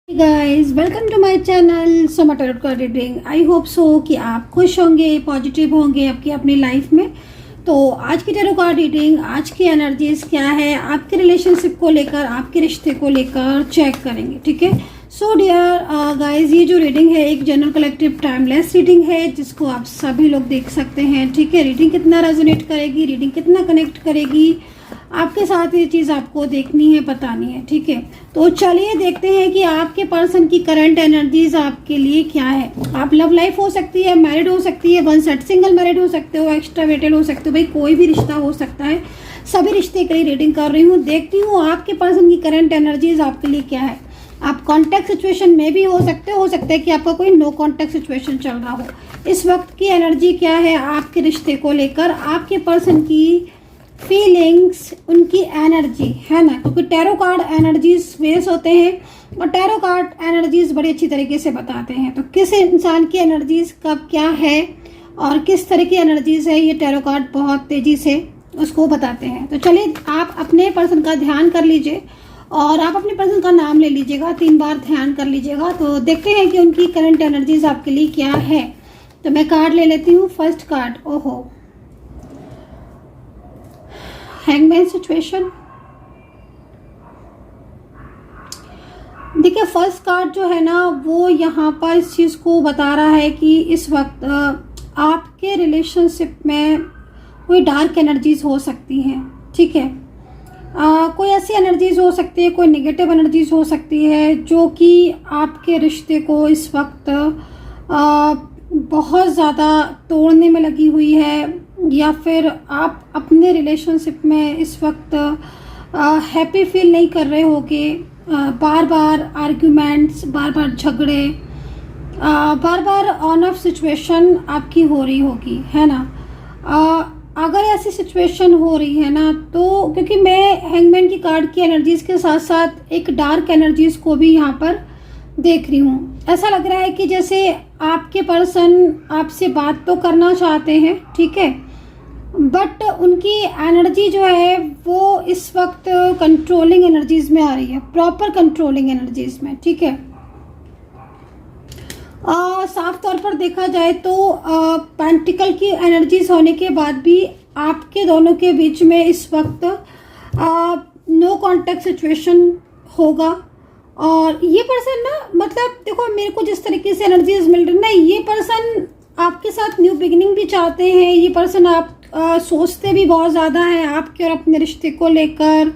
Guys welcome to my channel Soma tarot card reading. I hope so कि आप खुश होंगे, पॉजिटिव होंगे आपकी अपनी लाइफ में। तो आज की टैरो कार्ड रीडिंग, आज की एनर्जीज क्या है आपके रिलेशनशिप को लेकर, आपके रिश्ते को लेकर चेक करेंगे। ठीक है, सो डियर गाइस, ये जो रीडिंग है एक जनरल कलेक्टिव टाइमलेस रीडिंग है जिसको आप सभी लोग देख सकते हैं। ठीक है, रीडिंग कितना रेजोनेट करेगी, रीडिंग कितना कनेक्ट करेगी आपके साथ, ये चीज़ आपको देखनी है, बतानी है। ठीक है, तो चलिए देखते हैं कि आपके पर्सन की करंट एनर्जीज आपके लिए क्या है। आप लव लाइफ हो सकती है, मैरिड हो सकती है, वन सेट सिंगल मैरिड हो सकते हो, एक्स्ट्रावेटेड हो सकते हो, भाई कोई भी रिश्ता हो सकता है। सभी रिश्ते के लिए रीडिंग कर रही हूँ, देखती हूँ आपके पर्सन की करंट एनर्जीज आपके लिए क्या है। आप कॉन्टैक्ट सिचुएशन में भी हो सकता है कि आपका कोई नो कॉन्टैक्ट सिचुएशन चल रहा हो। इस वक्त की एनर्जी क्या है आपके रिश्ते को लेकर, आपके पर्सन की फीलिंग्स, उनकी एनर्जी है ना, क्योंकि टैरो कार्ड एनर्जीज वेस होते हैं और टैरो कार्ड एनर्जीज बड़ी अच्छी तरीके से बताते हैं। तो किस इंसान की एनर्जीज कब क्या है और किस तरह की एनर्जीज है, ये टैरो कार्ड बहुत तेजी से उसको बताते हैं। तो चलिए आप अपने पर्सन का ध्यान कर लीजिए और आप अपने पर्सन का नाम ले लीजिएगा, 3 बार ध्यान कर लीजिएगा। तो देखते हैं कि उनकी करंट एनर्जीज आपके लिए क्या है। तो मैं कार्ड ले लेती हूँ। फर्स्ट कार्ड, ओहो, हैंगमैन सिचुएशन। देखिए फर्स्ट कार्ड जो है ना वो यहाँ पर इस चीज़ को बता रहा है कि इस वक्त आपके रिलेशनशिप में कोई डार्क एनर्जीज हो सकती हैं। ठीक है, कोई ऐसी एनर्जीज हो सकती है, कोई नेगेटिव एनर्जीज हो सकती है जो कि आपके रिश्ते को इस वक्त बहुत ज़्यादा तोड़ने में लगी हुई है, या फिर आप अपने रिलेशनशिप में इस वक्त हैप्पी फील नहीं कर रहे होगे। बार बार आर्ग्यूमेंट्स, बार बार झगड़े, बार बार ऑन ऑफ सिचुएशन आपकी हो रही होगी, है ना। अगर ऐसी सिचुएशन हो रही है ना, तो क्योंकि मैं हैंगमैन की कार्ड की एनर्जीज के साथ साथ एक डार्क एनर्जीज को भी यहाँ पर देख रही हूँ। ऐसा लग रहा है कि जैसे आपके पर्सन आपसे बात तो करना चाहते हैं, ठीक है, बट उनकी एनर्जी जो है वो इस वक्त कंट्रोलिंग एनर्जीज में आ रही है, प्रॉपर कंट्रोलिंग एनर्जीज में। ठीक है, साफ तौर पर देखा जाए तो पेंटिकल की एनर्जीज होने के बाद भी आपके दोनों के बीच में इस वक्त नो कॉन्टैक्ट सिचुएशन होगा। और ये पर्सन ना, मतलब देखो मेरे को जिस तरीके से एनर्जीज मिल रही है ना, ये पर्सन आपके साथ न्यू बिगिनिंग भी चाहते हैं। ये पर्सन आप सोचते भी बहुत ज़्यादा है आपके और अपने रिश्ते को लेकर,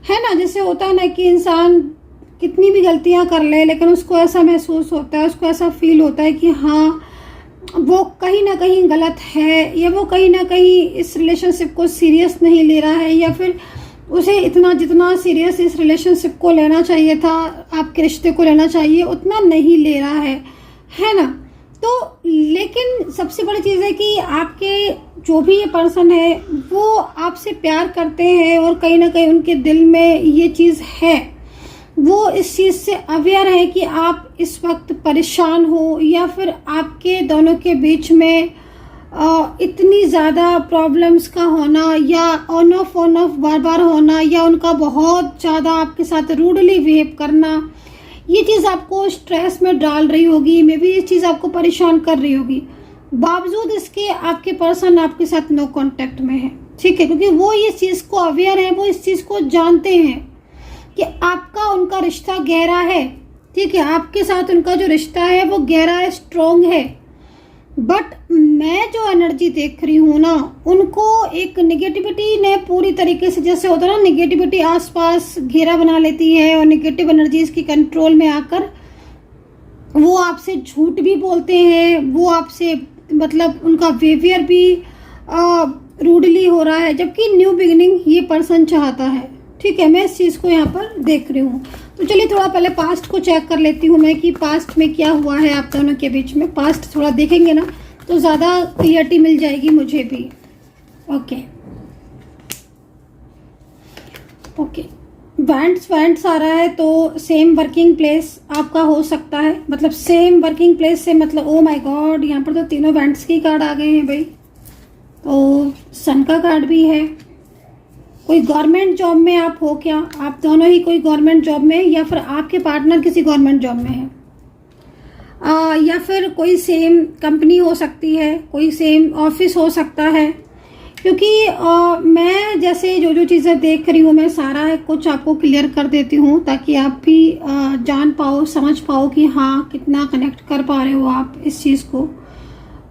है ना। जैसे होता है ना कि इंसान कितनी भी गलतियां कर ले लेकिन उसको ऐसा महसूस होता है, उसको ऐसा फील होता है कि हाँ वो कहीं ना कहीं गलत है, या वो कहीं ना कहीं इस रिलेशनशिप को सीरियस नहीं ले रहा है, या फिर उसे इतना जितना सीरियस इस रिलेशनशिप को लेना चाहिए था, आपके रिश्ते को लेना चाहिए, उतना नहीं ले रहा है ना। तो लेकिन सबसे बड़ी चीज़ है कि आपके जो भी ये पर्सन है वो आपसे प्यार करते हैं और कहीं ना कहीं उनके दिल में ये चीज़ है, वो इस चीज़ से अवेयर है कि आप इस वक्त परेशान हो, या फिर आपके दोनों के बीच में इतनी ज़्यादा प्रॉब्लम्स का होना, या ऑन ऑफ बार बार होना, या उनका बहुत ज़्यादा आपके साथ रूडली बिहेव करना, ये चीज़ आपको स्ट्रेस में डाल रही होगी, मे बी ये चीज़ आपको परेशान कर रही होगी। बावजूद इसके आपके पर्सन आपके साथ नो कांटेक्ट में है। ठीक है, क्योंकि वो ये चीज़ को अवेयर है, वो इस चीज़ को जानते हैं कि आपका उनका रिश्ता गहरा है। ठीक है, आपके साथ उनका जो रिश्ता है वो गहरा है, स्ट्रॉन्ग है। बट मैं जो एनर्जी देख रही हूँ ना, उनको एक नेगेटिविटी ने पूरी तरीके से, जैसे होता है ना नेगेटिविटी आसपास घेरा बना लेती है, और नेगेटिव एनर्जीज की कंट्रोल में आकर वो आपसे झूठ भी बोलते हैं, वो आपसे मतलब उनका बिहेवियर भी रूडली हो रहा है, जबकि न्यू बिगिनिंग ये पर्सन चाहता है। ठीक है, मैं इस चीज़ को यहाँ पर देख रही हूँ। तो चलिए थोड़ा पहले पास्ट को चेक कर लेती हूँ मैं कि पास्ट में क्या हुआ है आप दोनों के बीच में। पास्ट थोड़ा देखेंगे ना तो ज़्यादा क्लियरिटी मिल जाएगी मुझे भी। ओके, वैंड्स आ रहा है, तो सेम वर्किंग प्लेस आपका हो सकता है, मतलब सेम वर्किंग प्लेस से, मतलब ओ माय गॉड, यहाँ पर तो तीनों वैंड्स की कार्ड आ गए हैं भाई। तो सन का कार्ड भी है, कोई गवर्नमेंट जॉब में आप हो क्या? आप दोनों ही कोई गवर्नमेंट जॉब में, या फिर आपके पार्टनर किसी गवर्नमेंट जॉब में है, या फिर कोई सेम कंपनी हो सकती है, कोई सेम ऑफिस हो सकता है। क्योंकि मैं जैसे जो जो चीज़ें देख रही हूँ, मैं सारा कुछ आपको क्लियर कर देती हूँ ताकि आप भी जान पाओ, समझ पाओ कि हाँ कितना कनेक्ट कर पा रहे हो आप इस चीज़ को।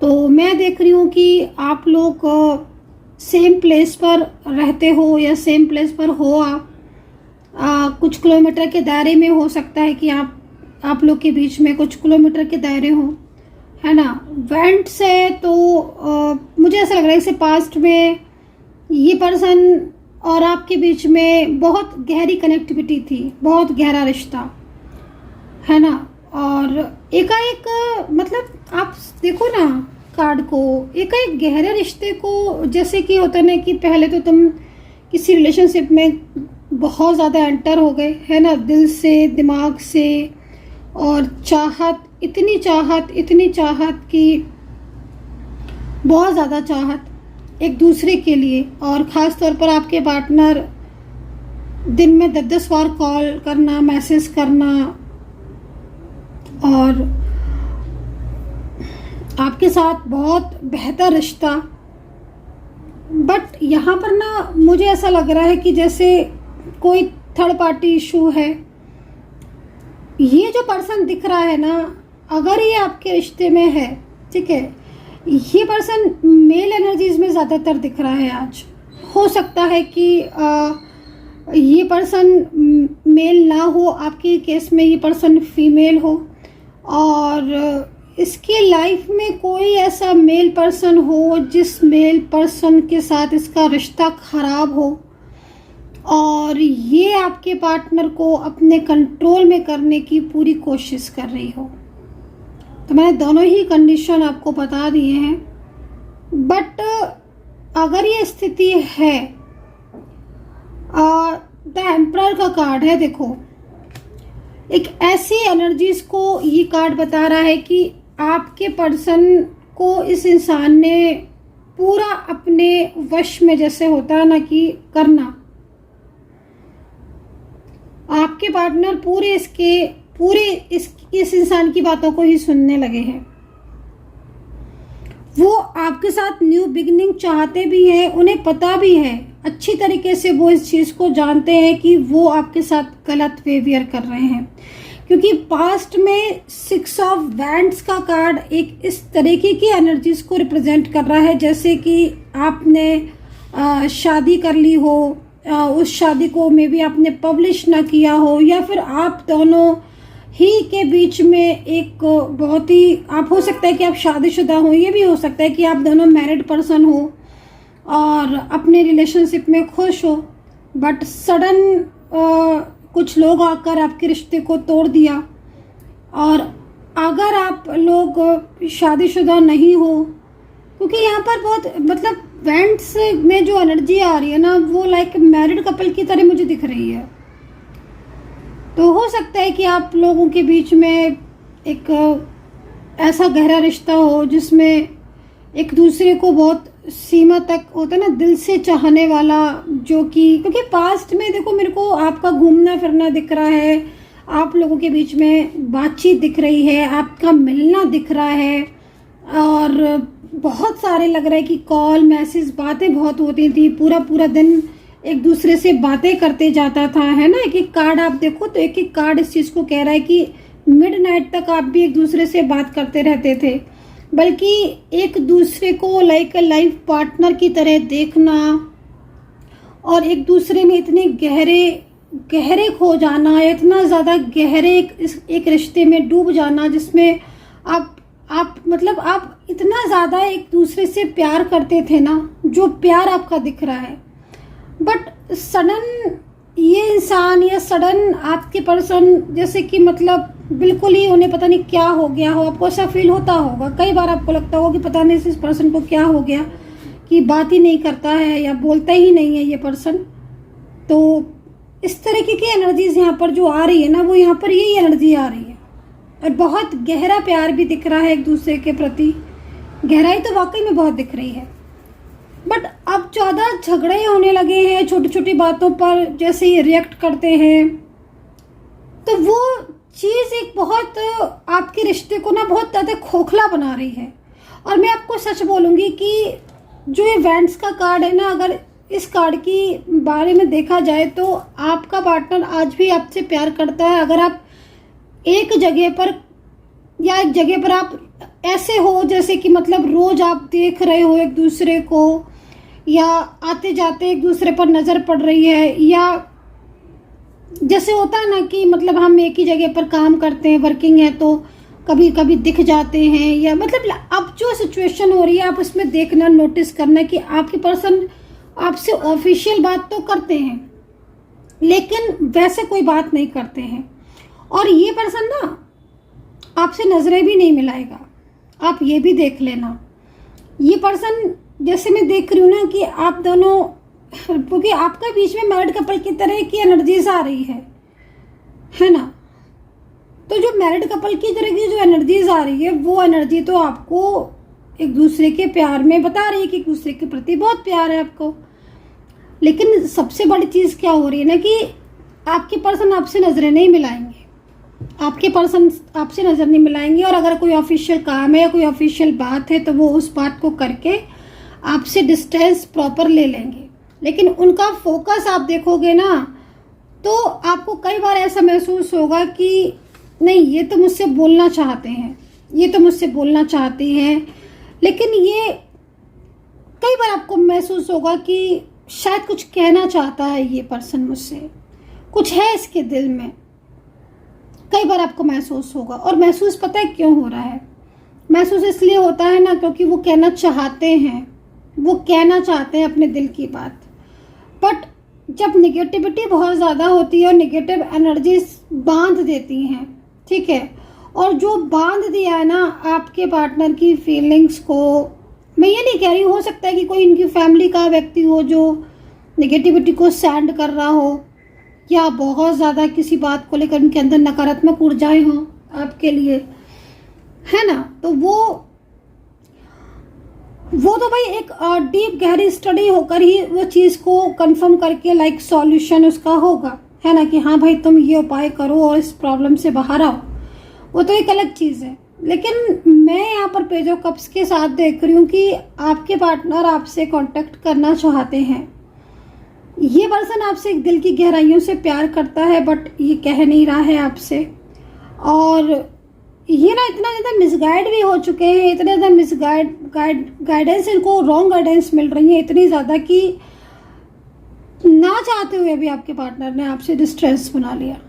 तो मैं देख रही हूँ कि आप लोग सेम प्लेस पर रहते हो या सेम प्लेस पर हो आप, कुछ किलोमीटर के दायरे में हो सकता है कि आप लोग के बीच में कुछ किलोमीटर के दायरे हो, है ना। वेंट से तो मुझे ऐसा लग रहा है कि पास्ट में ये पर्सन और आपके बीच में बहुत गहरी कनेक्टिविटी थी, बहुत गहरा रिश्ता, है ना। और एकाएक मतलब आप देखो ना कार्ड को, एकाएक गहरे रिश्ते को, जैसे कि होता ना कि पहले तो तुम किसी रिलेशनशिप में बहुत ज़्यादा एंटर हो गए, है ना, दिल से, दिमाग से, और चाहत, इतनी चाहत कि बहुत ज़्यादा चाहत एक दूसरे के लिए। और ख़ास तौर पर आपके पार्टनर दिन में 10-10 बार कॉल करना, मैसेज करना, और आपके साथ बहुत बेहतर रिश्ता। बट यहाँ पर ना मुझे ऐसा लग रहा है कि जैसे कोई थर्ड पार्टी इशू है। ये जो पर्सन दिख रहा है ना, अगर ये आपके रिश्ते में है, ठीक है, ये पर्सन मेल एनर्जीज में ज़्यादातर दिख रहा है आज। हो सकता है कि ये पर्सन मेल ना हो, आपके केस में ये पर्सन फीमेल हो, और इसकी लाइफ में कोई ऐसा मेल पर्सन हो जिस मेल पर्सन के साथ इसका रिश्ता खराब हो, और ये आपके पार्टनर को अपने कंट्रोल में करने की पूरी कोशिश कर रही हो। तो मैंने दोनों ही कंडीशन आपको बता दिए हैं। बट अगर ये स्थिति है, द एम्परर का कार्ड है, देखो एक ऐसी एनर्जीज को ये कार्ड बता रहा है कि आपके पर्सन को इस इंसान ने पूरा अपने वश में, जैसे होता है ना कि करना, आपके पार्टनर पूरे इस इंसान की बातों को ही सुनने लगे हैं। वो आपके साथ न्यू बिगिनिंग चाहते भी हैं, उन्हें पता भी है अच्छी तरीके से, वो इस चीज़ को जानते हैं कि वो आपके साथ गलत बिहेवियर कर रहे हैं। क्योंकि पास्ट में 6 ऑफ वैंड्स का कार्ड एक इस तरीके की एनर्जीज को रिप्रेजेंट कर रहा है, जैसे कि आपने शादी कर ली हो, उस शादी को मे बी आपने पब्लिश ना किया हो, या फिर आप दोनों ही के बीच में एक बहुत ही, आप हो सकता है कि आप शादीशुदा हो, ये भी हो सकता है कि आप दोनों मैरिड पर्सन हो और अपने रिलेशनशिप में खुश हो, बट सडन कुछ लोग आकर आपके रिश्ते को तोड़ दिया। और अगर आप लोग शादीशुदा नहीं हो, क्योंकि यहाँ पर बहुत मतलब वेंट्स में जो एनर्जी आ रही है ना, वो लाइक मैरिड कपल की तरह मुझे दिख रही है। तो हो सकता है कि आप लोगों के बीच में एक ऐसा गहरा रिश्ता हो जिसमें एक दूसरे को बहुत सीमा तक होता है ना, दिल से चाहने वाला, जो कि क्योंकि पास्ट में देखो मेरे को आपका घूमना फिरना दिख रहा है, आप लोगों के बीच में बातचीत दिख रही है, आपका मिलना दिख रहा है, और बहुत सारे लग रहा है कि कॉल मैसेज बातें बहुत होती थी, पूरा पूरा दिन एक दूसरे से बातें करते जाता था, है ना। एक एक कार्ड आप देखो तो एक एक कार्ड इस चीज़ को कह रहा है कि मिडनाइट तक आप भी एक दूसरे से बात करते रहते थे, बल्कि एक दूसरे को लाइक लाइफ पार्टनर की तरह देखना, और एक दूसरे में इतने गहरे खो जाना, इतना ज़्यादा गहरे एक रिश्ते में डूब जाना जिसमें आप मतलब आप इतना ज़्यादा एक दूसरे से प्यार करते थे ना, जो प्यार आपका दिख रहा है। बट सडन ये इंसान या सडन आपके पर्सन जैसे कि मतलब बिल्कुल ही उन्हें पता नहीं क्या हो गया हो, आपको ऐसा फील होता होगा, कई बार आपको लगता होगा कि पता नहीं इस पर्सन को क्या हो गया कि बात ही नहीं करता है या बोलता ही नहीं है ये पर्सन। तो इस तरीके की एनर्जीज यहाँ पर जो आ रही है ना, वो यहाँ पर यही एनर्जी आ रही है, और बहुत गहरा प्यार भी दिख रहा है एक दूसरे के प्रति, गहराई तो वाकई में बहुत दिख रही है। बट अब ज़्यादा झगड़े होने लगे हैं छोटी छोटी बातों पर, जैसे ही रिएक्ट करते हैं, तो वो चीज़ एक बहुत आपके रिश्ते को ना बहुत ज़्यादा खोखला बना रही है। और मैं आपको सच बोलूँगी कि जो ये वेंट्स का कार्ड है ना, अगर इस कार्ड की बारे में देखा जाए तो आपका पार्टनर आज भी आपसे प्यार करता है। अगर आप एक जगह पर या एक जगह पर आप ऐसे हो जैसे कि मतलब रोज आप देख रहे हो एक दूसरे को, या आते जाते एक दूसरे पर नज़र पड़ रही है, या जैसे होता है ना कि मतलब हम एक ही जगह पर काम करते हैं, वर्किंग है, तो कभी कभी दिख जाते हैं, या मतलब अब जो सिचुएशन हो रही है आप उसमें देखना, नोटिस करना कि आपकी पर्सन आपसे ऑफिशियल बात तो करते हैं लेकिन वैसे कोई बात नहीं करते हैं। और ये पर्सन ना आपसे नज़रें भी नहीं मिलाएगा, आप ये भी देख लेना। ये पर्सन जैसे मैं देख रही हूँ ना कि आप दोनों, क्योंकि आपका बीच में मैरिड कपल की तरह की एनर्जीज आ रही है ना। तो जो मैरिड कपल की तरह की जो एनर्जीज आ रही है वो एनर्जी तो आपको एक दूसरे के प्यार में बता रही है कि एक दूसरे के प्रति बहुत प्यार है आपको। लेकिन सबसे बड़ी चीज़ क्या हो रही है ना कि आपके पर्सन आपसे नज़रें नहीं मिलाएंगे, आपके पर्सन आपसे नज़र नहीं मिलाएंगे। और अगर कोई ऑफिशियल काम है या कोई ऑफिशियल बात है तो वो उस बात को करके आपसे डिस्टेंस प्रॉपर ले लेंगे। लेकिन उनका फोकस आप देखोगे ना तो आपको कई बार ऐसा महसूस होगा कि नहीं, ये तो मुझसे बोलना चाहते हैं, ये तो मुझसे बोलना चाहती हैं, लेकिन ये कई बार आपको महसूस होगा कि शायद कुछ कहना चाहता है ये पर्सन मुझसे, कुछ है इसके दिल में। कई बार आपको महसूस होगा, और महसूस पता है क्यों हो रहा है? महसूस इसलिए होता है ना क्योंकि वो कहना चाहते हैं, वो कहना चाहते हैं अपने दिल की बात। बट जब निगेटिविटी बहुत ज़्यादा होती है और निगेटिव एनर्जीज बांध देती हैं, ठीक है, और जो बांध दिया है ना आपके पार्टनर की फीलिंग्स को, मैं ये नहीं कह रही, हो सकता है कि कोई इनकी फैमिली का व्यक्ति हो जो निगेटिविटी को सैंड कर रहा हो, या बहुत ज़्यादा किसी बात को लेकर उनके अंदर नकारात्मक ऊर्जाएं हों आपके लिए, है ना। तो वो तो भाई एक डीप गहरी स्टडी होकर ही वो चीज़ को कंफर्म करके लाइक सॉल्यूशन उसका होगा, है ना, कि हाँ भाई तुम ये उपाय करो और इस प्रॉब्लम से बाहर आओ। वो तो एक अलग चीज़ है। लेकिन मैं यहाँ पर पेज ऑफ कप्स के साथ देख रही हूँ कि आपके पार्टनर आपसे कांटेक्ट करना चाहते हैं। ये पर्सन आपसे एक दिल की गहराइयों से प्यार करता है बट ये कह नहीं रहा है आपसे। और ये ना इतना ज़्यादा मिसगाइड भी हो चुके हैं, इतने ज़्यादा गाइडेंस, इनको रॉन्ग गाइडेंस मिल रही है इतनी ज़्यादा कि ना चाहते हुए भी आपके पार्टनर ने आपसे डिस्टेंस बना लिया,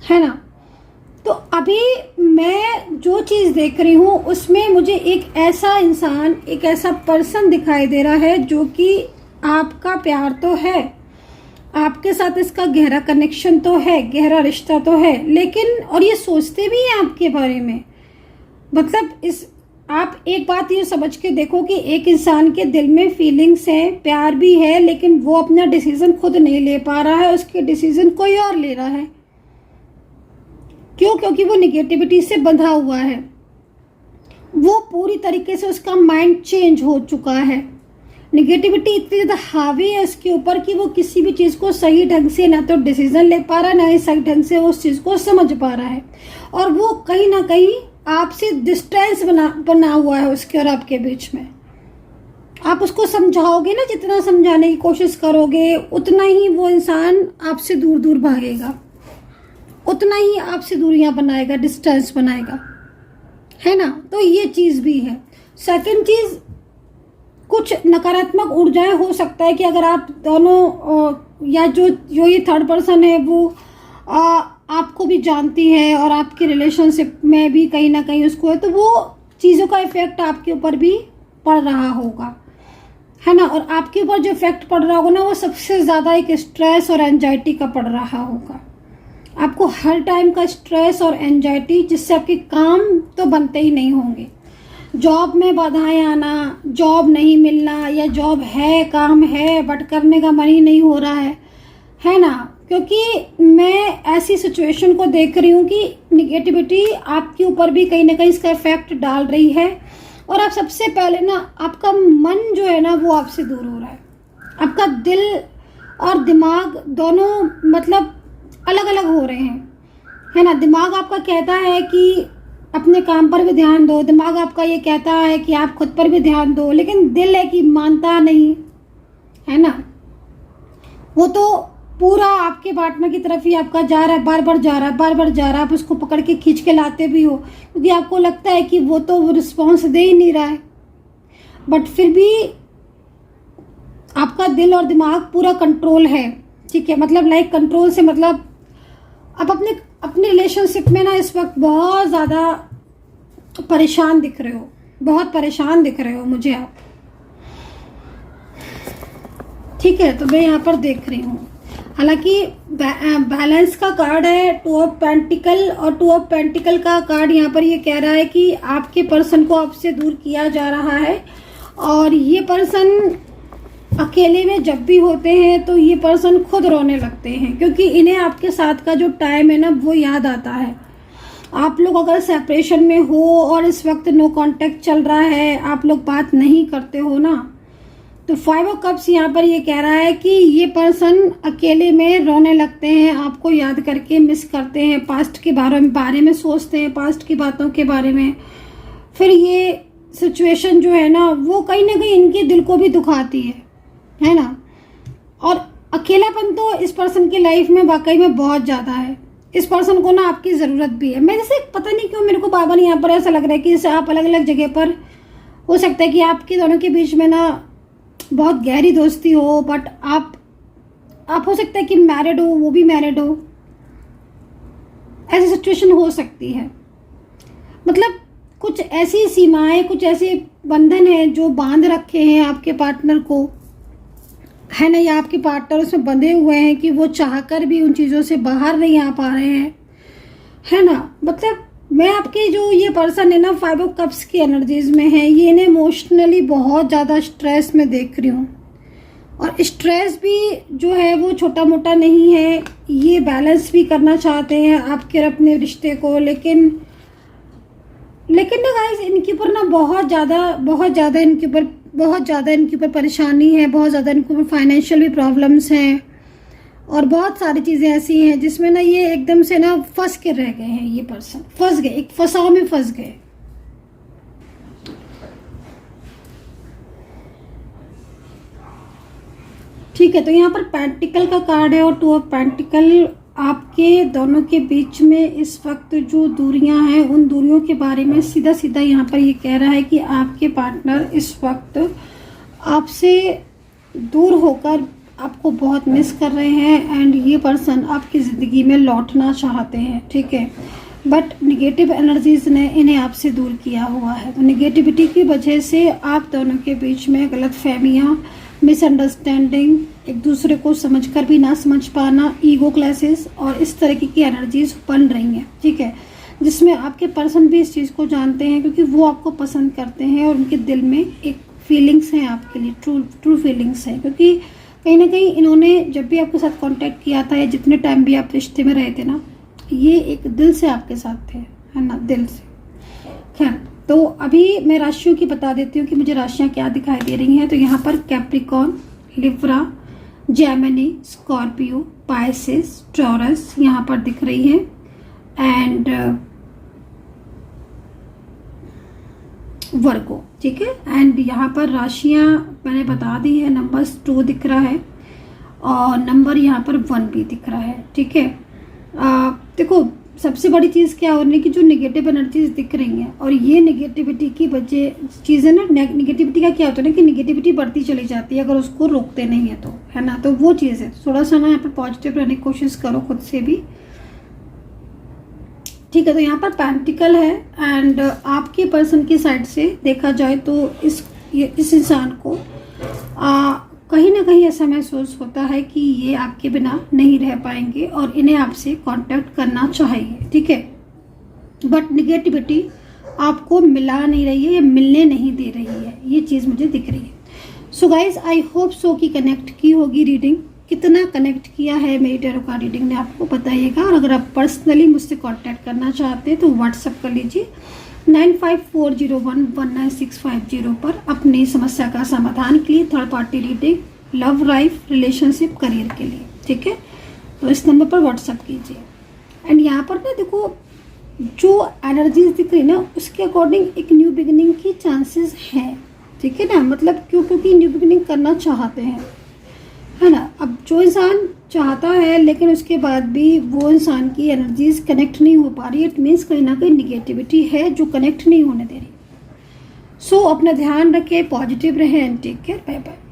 है ना। तो अभी मैं जो चीज़ देख रही हूँ उसमें मुझे एक ऐसा इंसान, एक ऐसा पर्सन दिखाई दे रहा है जो कि आपका प्यार तो है, आपके साथ इसका गहरा कनेक्शन तो है, गहरा रिश्ता तो है, लेकिन और ये सोचते भी हैं आपके बारे में। मतलब आप एक बात ये समझ के देखो कि एक इंसान के दिल में फीलिंग्स हैं, प्यार भी है, लेकिन वो अपना डिसीजन खुद नहीं ले पा रहा है, उसके डिसीजन कोई और ले रहा है। क्यों? क्योंकि वो निगेटिविटी से बंधा हुआ है, वो पूरी तरीके से उसका माइंड चेंज हो चुका है। निगेटिविटी इतनी ज़्यादा हावी है उसके ऊपर कि वो किसी भी चीज़ को सही ढंग से ना तो डिसीजन ले पा रहा है, ना ही सही ढंग से उस चीज़ को समझ पा रहा है। और वो कहीं ना कहीं आपसे डिस्टेंस बना हुआ है उसके और आपके बीच में। आप उसको समझाओगे ना, जितना समझाने की कोशिश करोगे उतना ही वो इंसान आपसे दूर दूर भागेगा, उतना ही आपसे दूरियां बनाएगा, डिस्टेंस बनाएगा, है ना। तो ये चीज़ भी है। सेकंड चीज़, कुछ नकारात्मक ऊर्जाएं हो सकता है कि अगर आप दोनों या जो ये थर्ड पर्सन है वो आपको भी जानती है और आपके रिलेशनशिप में भी कहीं ना कहीं उसको है, तो वो चीज़ों का इफेक्ट आपके ऊपर भी पड़ रहा होगा, है ना। और आपके ऊपर जो इफेक्ट पड़ रहा होगा ना वो सबसे ज़्यादा एक स्ट्रेस और एंजाइटी का पड़ रहा होगा। आपको हर टाइम का स्ट्रेस और एंजाइटी, जिससे आपके काम तो बनते ही नहीं होंगे। जॉब में बाधाएं आना, जॉब नहीं मिलना, या जॉब है, काम है बट करने का मन ही नहीं हो रहा है ना। क्योंकि मैं ऐसी सिचुएशन को देख रही हूँ कि निगेटिविटी आपके ऊपर भी कहीं ना कहीं इसका इफेक्ट डाल रही है और आप सबसे पहले ना, आपका मन जो है ना वो आपसे दूर हो रहा है। आपका दिल और दिमाग दोनों मतलब अलग अलग हो रहे हैं, है ना। दिमाग आपका कहता है कि अपने काम पर भी ध्यान दो, दिमाग आपका ये कहता है कि आप खुद पर भी ध्यान दो, लेकिन दिल है कि मानता नहीं, है ना। वो तो पूरा आपके पार्टनर की तरफ ही आपका जा रहा है, बार बार जा रहा है, बार बार जा रहा है। आप उसको पकड़ के खींच के लाते भी हो, क्योंकि आपको लगता है कि वो तो रिस्पॉन्स दे ही नहीं रहा है, बट फिर भी आपका दिल और दिमाग पूरा कंट्रोल है, ठीक है। मतलब लाइक कंट्रोल से मतलब आप अपने रिलेशनशिप में ना इस वक्त बहुत ज़्यादा परेशान दिख रहे हो, बहुत परेशान दिख रहे हो मुझे आप, ठीक है। तो मैं यहाँ पर देख रही हूँ, हालांकि बैलेंस का कार्ड है, 2 ऑफ पेंटिकल, और 2 ऑफ पेंटिकल का कार्ड यहाँ पर ये कह रहा है कि आपके पर्सन को आपसे दूर किया जा रहा है, और ये पर्सन अकेले में जब भी होते हैं तो ये पर्सन खुद रोने लगते हैं, क्योंकि इन्हें आपके साथ का जो टाइम है ना वो याद आता है। आप लोग अगर सेपरेशन में हो और इस वक्त नो कांटेक्ट चल रहा है, आप लोग बात नहीं करते हो ना, तो 5 ऑफ कप्स यहाँ पर ये कह रहा है कि ये पर्सन अकेले में रोने लगते हैं, आपको याद करके मिस करते हैं, पास्ट के बारे में सोचते हैं, पास्ट की बातों के बारे में। फिर ये सिचुएशन जो है ना वो कहीं ना कहीं इनके दिल को भी दुखाती है ना। और अकेलापन तो इस पर्सन की लाइफ में वाकई में बहुत ज़्यादा है। इस पर्सन को ना आपकी ज़रूरत भी है। मेरे से पता नहीं क्यों मेरे को बार बार यहाँ पर ऐसा लग रहा है कि इससे आप अलग अलग जगह पर, हो सकता है कि आपके दोनों के बीच में ना बहुत गहरी दोस्ती हो, बट आप हो सकता है कि मैरिड हो, वो भी मैरिड हो, ऐसी सिचुएशन हो सकती है। मतलब कुछ ऐसी सीमाएं, कुछ ऐसे बंधन हैं जो बांध रखे हैं आपके पार्टनर को, है ना, या आपके पार्टनर उसमें बंधे हुए हैं कि वो चाहकर भी उन चीज़ों से बाहर नहीं आ पा रहे हैं, है ना। मतलब मैं आपके जो ये पर्सन है ना 5 ऑफ कप्स की एनर्जीज में है, ये इन्हें इमोशनली बहुत ज़्यादा स्ट्रेस में देख रही हूँ, और स्ट्रेस भी जो है वो छोटा मोटा नहीं है। ये बैलेंस भी करना चाहते हैं आपके और अपने रिश्ते को, लेकिन ना गाइस इनके ऊपर ना बहुत ज़्यादा इनके ऊपर परेशानी है, बहुत ज़्यादा इनके ऊपर फाइनेंशियल भी प्रॉब्लम्स हैं, और बहुत सारी चीज़ें ऐसी हैं जिसमें ना ये एकदम से ना फंस के रह गए हैं। ये पर्सन फंस गए, एक फंसाव में फंस गए। ठीक है, तो यहाँ पर पेंटिकल का कार्ड है और 2 ऑफ पेंटिकल। आपके दोनों के बीच में इस वक्त जो दूरियां हैं उन दूरियों के बारे में सीधा सीधा यहाँ पर ये कह रहा है कि आपके पार्टनर इस वक्त आपसे दूर होकर आपको बहुत मिस कर रहे हैं, एंड ये पर्सन आपकी ज़िंदगी में लौटना चाहते हैं, ठीक है। बट निगेटिव एनर्जीज ने इन्हें आपसे दूर किया हुआ है, तो निगेटिविटी की वजह से आप दोनों के बीच में गलतफहमियाँ, मिसअंडरस्टैंडिंग, एक दूसरे को समझकर भी ना समझ पाना, ईगो क्लैशेस और इस तरीके की एनर्जीज बन रही हैं, ठीक है। जिसमें आपके पर्सन भी इस चीज़ को जानते हैं, क्योंकि वो आपको पसंद करते हैं और उनके दिल में एक फीलिंग्स हैं आपके लिए, ट्रू फीलिंग्स हैं। क्योंकि कहीं ना कहीं इन्होंने जब भी आपके साथ कांटेक्ट किया था या जितने टाइम भी आप रिश्ते में रहे थे ना, ये एक दिल से आपके साथ थे, है ना, दिल से। खैर, तो अभी मैं राशियों की बता देती हूँ कि मुझे राशियाँ क्या दिखाई दे रही हैं। तो यहाँ पर Capricorn, Libra, Gemini, Scorpio, Pisces, taurus यहाँ पर दिख रही है, एंड वर्गो, ठीक है। एंड यहाँ पर राशियाँ मैंने बता दी है, नंबर्स 2 दिख रहा है और नंबर यहाँ पर 1 भी दिख रहा है, ठीक है। देखो सबसे बड़ी चीज़ क्या हो रही है कि जो नेगेटिव एनर्जीज दिख रही हैं, और ये नेगेटिविटी की वजह चीज़ें ना, नेगेटिविटी का क्या होता है ना कि नेगेटिविटी बढ़ती चली जाती है अगर उसको रोकते नहीं है तो, है ना। तो वो चीज़ है, थोड़ा सा ना यहाँ पर पॉजिटिव रहने की कोशिश करो खुद से भी, ठीक है। तो यहाँ पर पेंटिकल है, एंड आपके पर्सन की साइड से देखा जाए तो इस इंसान को कहीं ना कहीं ऐसा महसूस होता है कि ये आपके बिना नहीं रह पाएंगे और इन्हें आपसे कांटेक्ट करना चाहिए, ठीक है। बट निगेटिविटी आपको मिला नहीं रही है या मिलने नहीं दे रही है, ये चीज़ मुझे दिख रही है। सो गाइज, आई होप सो कि कनेक्ट की होगी रीडिंग। कितना कनेक्ट किया है मेरी टैरो कार्ड रीडिंग ने आपको बताइएगा, और अगर आप पर्सनली मुझसे कांटेक्ट करना चाहते हैं तो व्हाट्सअप कर लीजिए 9540119650 पर अपनी समस्या का समाधान के लिए, third party reading, love life, relationship, career के लिए, ठीक है। तो इस नंबर पर व्हाट्सअप कीजिए। एंड यहाँ पर ना देखो जो एनर्जीज दिख रही ना उसके अकॉर्डिंग एक न्यू बिगिनिंग की चांसेस हैं, ठीक है ना। मतलब क्योंकि न्यू बिगिनिंग करना चाहते हैं, है ना। अब जो इंसान चाहता है लेकिन उसके बाद भी वो इंसान की एनर्जीज कनेक्ट नहीं हो पा रही, इट मीन्स कहीं ना कहीं निगेटिविटी है जो कनेक्ट नहीं होने दे रही। सो अपना ध्यान रखें, पॉजिटिव रहें and take care, bye bye.